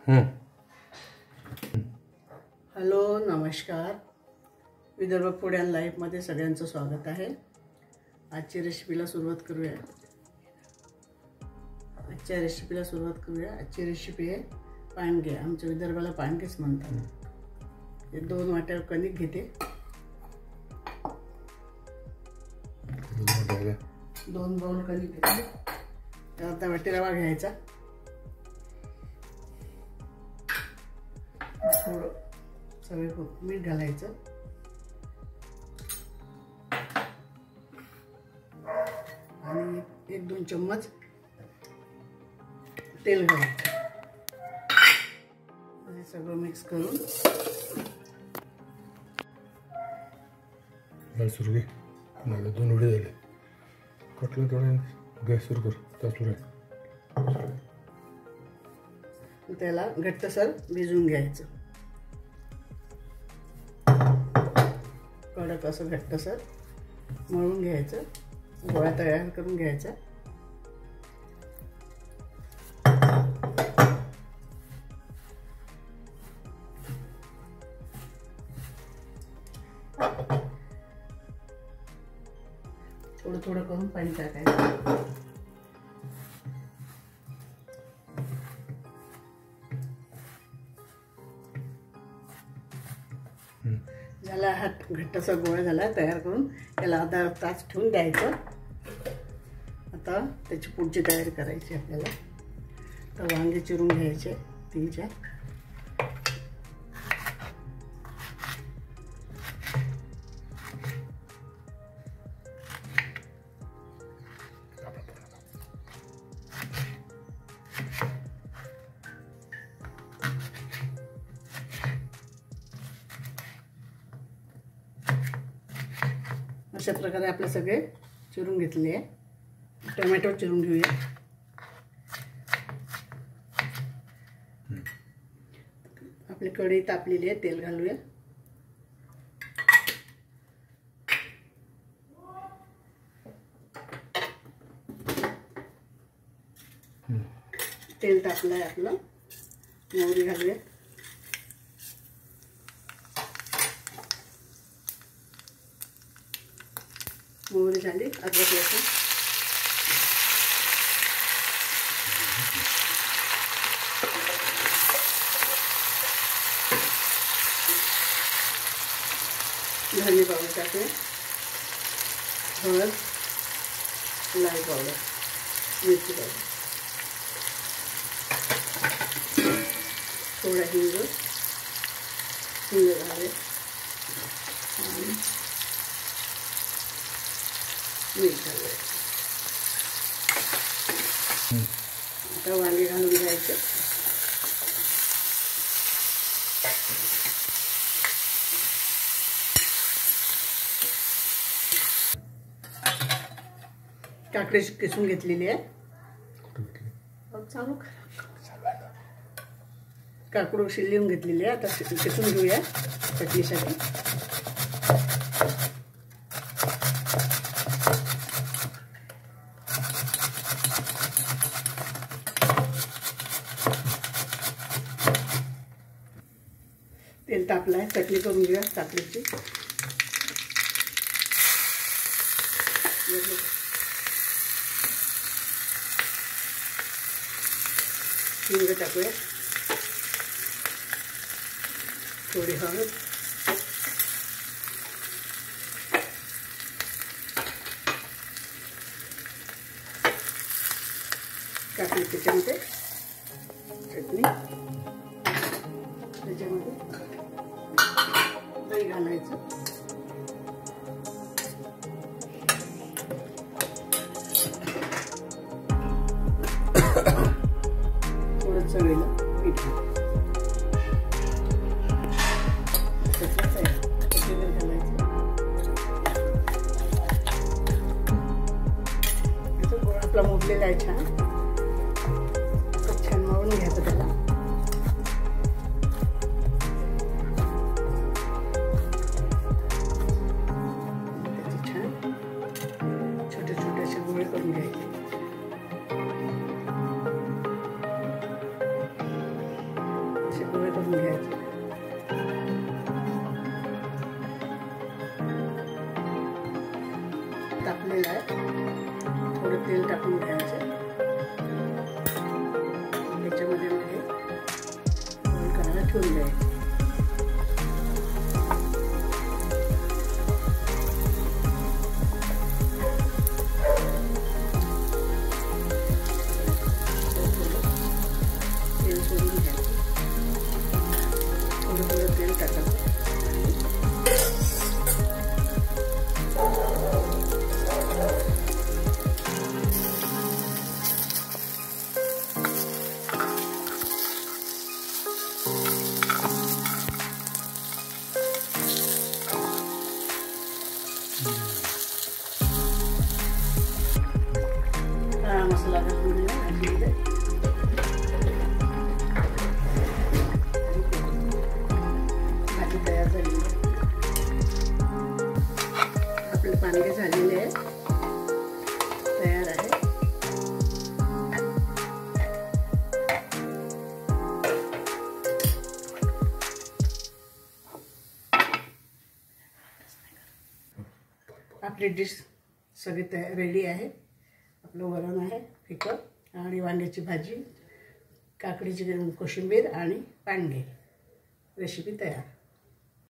Hello, नमस्कार. Vidarbha food and लाईफमध्ये सगळ्यांचं स्वागत आहे. आजच्या रेसिपीला सुरुवात करूया. आजची रेसिपी आहे पानगे. आमच्या विदर्भाला पानगेच म्हणतात. हे 2 वाट्या कणिक घेते. 2 बाउल कणिक घेते. अर्धा वाटी रवा घ्यायचा. थोडं चवीपुरतं मीठ घालायचं आणि 1-2 चम्मच तेल घालायचं. हे सगळं मिक्स करून सुरू घे. 2 उडे झाले. कटलं थोडं गॅस सुरू कर. सुरू आहे. त्याला घट्टसर भिजवून घ्यायचं. कडक असं घट्टसर मळून घ्यायचं. गोळा तयार करून घ्यायचा. थोडं थोडं करून पाणी टाकायचं. झाला हा घट्टसा गोळा झाला तयार करून. त्याला अर्धा तास ठेवून द्यायचं. आता त्याची पुढची तयारी करायची आपल्याला. तर वांगे चिरून घ्यायचे 3-4. अशा प्रकारे आपले सगळे चिरून घेतले आहे. टोमॅटो चिरून घेऊया. आपली कढई तापलेली आहे. तेल घालूया. तेल तापलं आहे आपलं. मोहरी घालूया. मोहरी झाली. अद्रक लसूण धने पावडर टाकूया. हळद, लाल पावडर, मिरची पावडर, थोडा हिंग घालूया आणि मीठ घालूया. आता वांगे घालून घ्यायचे. काकडी किसून घेतलेली आहे. चालू काकडी शिलून घेतलेली आहे. आता किसून घेऊया चटणीसाठी. तेल तापलं आहे. चटणी करून घेऊया काकडीची. हिंग टाकूया. थोडी हळद, काकडी त्याच्यामध्ये, चटणी त्याच्यामध्ये, दही घालायचं. थोडं चवीला मीठ आपला मोडलेला आहे. छान मळून घ्यायचं त्याला. छान छोटे छोटे असे गोळे करून घ्यायचे. ठेवून द्यायचं. तेल सोडून घ्यायचं. थोडं थोडं तेल टाकायचं. काळा मसाला घालून घेऊया भाजीमध्ये. भाजी तयार झालेली आहे. आपले पांगे झालेले आहे, तयार आहे. आपली डिश सगळी रेडी आहे. आपलं वरण आहे फिकं आणि वांग्याची भाजी, काकडीची कोशिंबीर आणि पांगे. रेसिपी तयार.